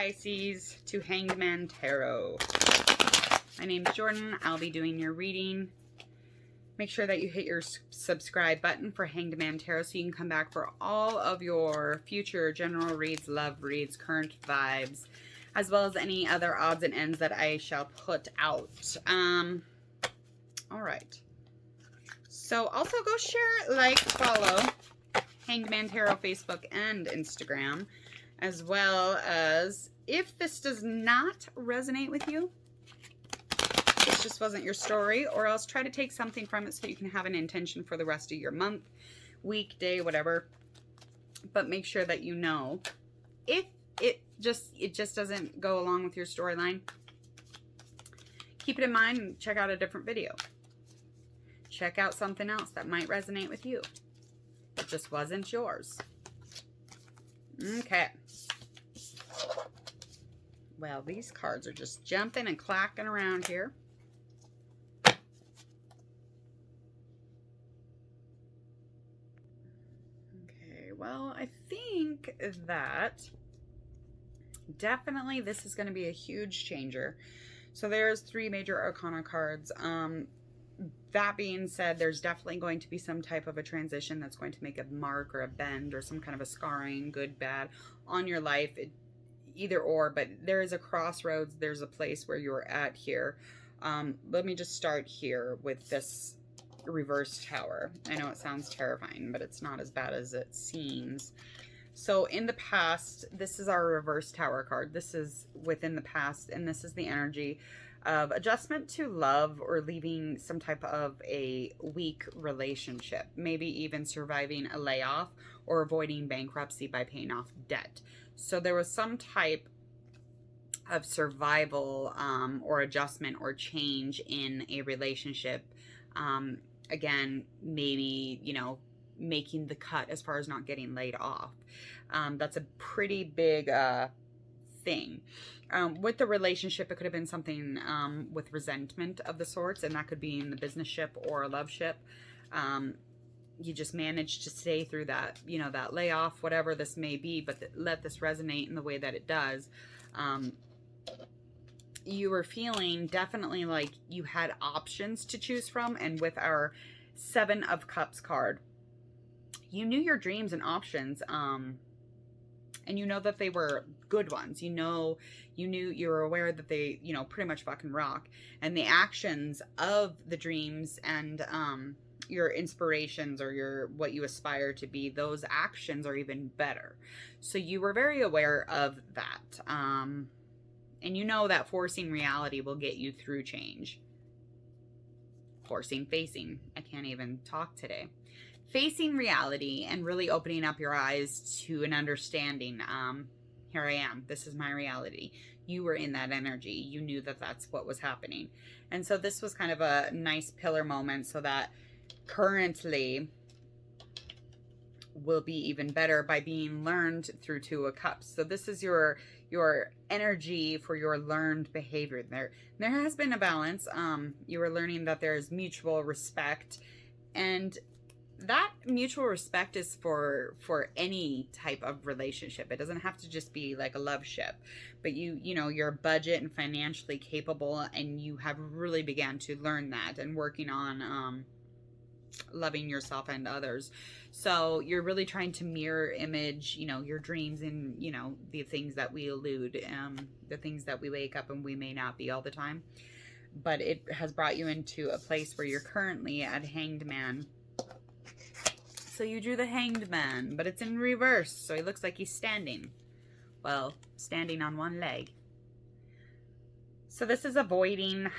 Pisces to Hanged Man Tarot. My name's Jordan. I'll be doing your reading. Make sure that you hit your subscribe button for Hanged Man Tarot so you can come back for all of your future general reads, love reads, current vibes, as well as any other odds and ends that I shall put out. All right. So also go share, like, follow Hanged Man Tarot Facebook and Instagram, as well as if this does not resonate with you, this just wasn't your story, or else try to take something from it so you can have an intention for the rest of your month, week, day, whatever. But make sure that you know if it just doesn't go along with your storyline, keep it in mind and check out a different video. Check out something else that might resonate with you. It just wasn't yours. Okay. Well, these cards are just jumping and clacking around here. Okay, well, I think that definitely this is going to be a huge changer. So there's 3 major arcana cards. That being said, there's definitely going to be some type of a transition that's going to make a mark or a bend or some kind of a scarring, good, bad, on your life. Either or, but there is a crossroads. There's a place where you're at here. Let me just start here with this reverse tower. I know it sounds terrifying, but it's not as bad as it seems. So in the past, this is our reverse tower card. This is within the past, and this is the energy of adjustment to love or leaving some type of a weak relationship, maybe even surviving a layoff or avoiding bankruptcy by paying off debt. So there was some type of survival or adjustment or change in a relationship. Again, maybe, you know, making the cut as far as not getting laid off. That's a pretty big thing. With the relationship, it could have been something with resentment of the sorts, and that could be in the business ship or a love ship. You just managed to stay through that, you know, that layoff, whatever this may be, but let this resonate in the way that it does. You were feeling definitely like you had options to choose from, and with our 7 of Cups card, you knew your dreams and options, and you know that they were good ones. You knew you were aware that they, you know, pretty much fucking rock. And the actions of the dreams and your inspirations or what you aspire to be, those actions are even better. So you were very aware of that. And you know that forcing reality will get you through change. Facing. I can't even talk today. Facing reality and really opening up your eyes to an understanding. Here I am. This is my reality. You were in that energy. You knew that that's what was happening. And so this was kind of a nice pillar moment, so that currently will be even better by being learned through 2 of Cups. So this is your energy for your learned behavior. There has been a balance. You were learning that there's mutual respect, and that mutual respect is for any type of relationship. It doesn't have to just be like a love ship, but you know, you're budget and financially capable, and you have really began to learn that and working on loving yourself and others. So you're really trying to mirror image, you know, your dreams and, you know, the things that we elude, the things that we wake up and we may not be all the time. But it has brought you into a place where you're currently at Hanged Man. So you drew the Hanged Man, but it's in reverse, so he looks like he's standing. Well, standing on one leg. So this is avoiding,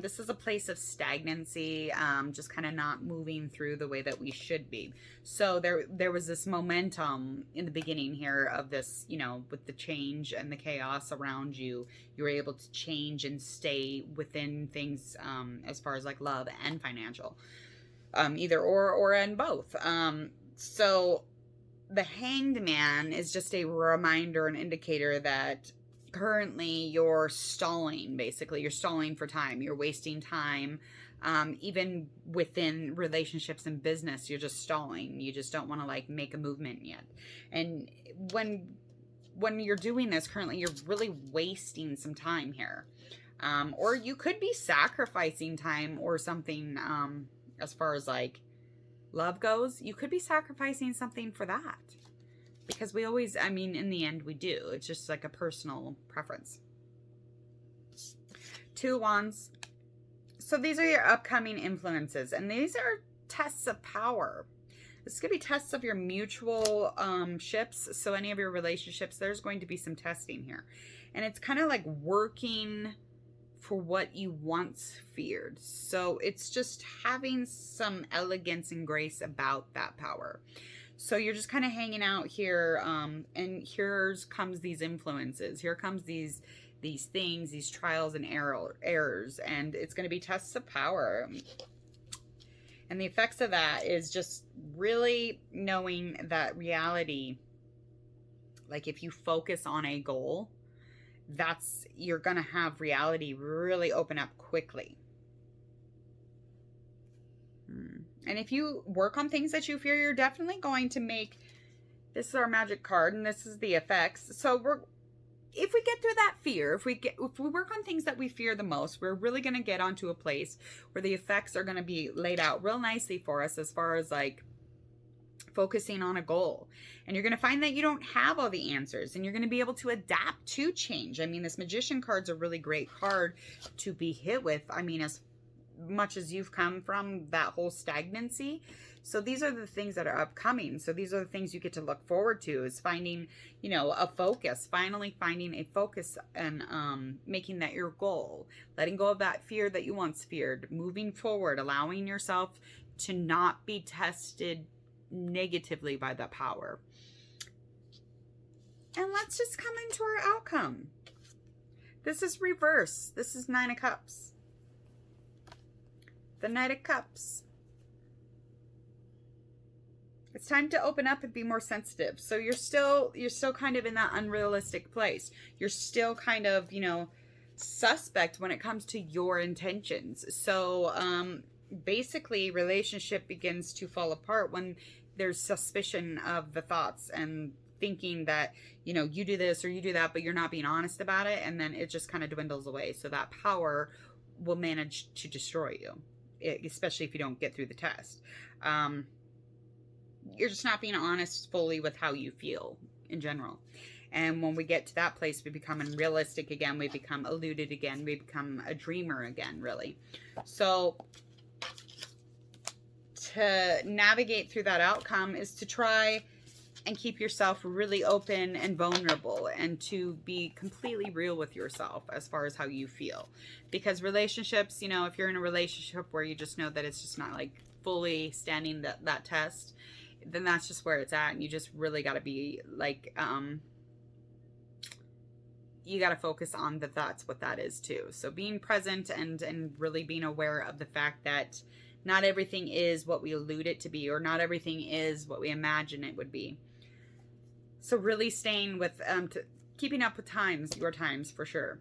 this is a place of stagnancy, just kind of not moving through the way that we should be. So there was this momentum in the beginning here of this, you know, with the change and the chaos around you, you were able to change and stay within things as far as like love and financial. Either or in both. So the Hanged Man is just a reminder, an indicator that currently you're stalling. Basically, you're stalling for time. You're wasting time. Even within relationships and business, you're just stalling. You just don't want to like make a movement yet. And when when you're doing this currently, you're really wasting some time here. Or you could be sacrificing time or something, as far as like love goes. You could be sacrificing something for that. Because we always, I mean, in the end, we do. It's just like a personal preference. 2 Wands. So these are your upcoming influences. And these are tests of power. This is going to be tests of your mutual ships. So any of your relationships, there's going to be some testing here. And it's kind of like working for what you once feared. So it's just having some elegance and grace about that power. So you're just kind of hanging out here, and here comes these influences. Here comes these things, these trials and errors, and it's going to be tests of power. And the effects of that is just really knowing that reality, like if you focus on a goal, you're going to have reality really open up quickly. And if you work on things that you fear, you're definitely going to make, this is our magic card, and this is the effects. So if we get through that fear, if we work on things that we fear the most, we're really going to get onto a place where the effects are going to be laid out real nicely for us, as far as like focusing on a goal. And you're going to find that you don't have all the answers, and you're going to be able to adapt to change. I mean, this Magician card's a really great card to be hit with. I mean, as much as you've come from that whole stagnancy. So these are the things that are upcoming. So these are the things you get to look forward to, is finding, you know, a focus, finally finding a focus, and making that your goal, letting go of that fear that you once feared, moving forward, allowing yourself to not be tested negatively by the power. And let's just come into our outcome. This is reverse. This is 9 of Cups. The Knight of Cups. It's time to open up and be more sensitive. So you're still kind of in that unrealistic place. You're still kind of, you know, suspect when it comes to your intentions. So basically, relationship begins to fall apart when there's suspicion of the thoughts and thinking that, you know, you do this or you do that, but you're not being honest about it. And then it just kind of dwindles away. So that power will manage to destroy you, especially if you don't get through the test. You're just not being honest fully with how you feel in general. And when we get to that place, we become unrealistic again. We become eluded again. We become a dreamer again, really. So to navigate through that outcome is to try and keep yourself really open and vulnerable, and to be completely real with yourself as far as how you feel. Because relationships, you know, if you're in a relationship where you just know that it's just not like fully standing that test, then that's just where it's at. And you just really got to be like, you got to focus on the thoughts, what that is too. So being present and really being aware of the fact that not everything is what we allude it to be, or not everything is what we imagine it would be. So really staying with, keeping up with your times for sure.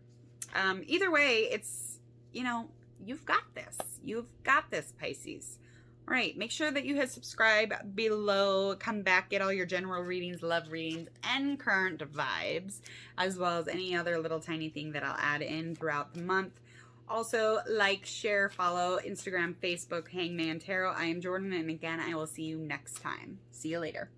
Either way, it's, you know, you've got this. You've got this, Pisces. All right, make sure that you hit subscribe below. Come back, get all your general readings, love readings, and current vibes, as well as any other little tiny thing that I'll add in throughout the month. Also, like, share, follow Instagram, Facebook, Hangman Tarot. I am Jordan, and again, I will see you next time. See you later.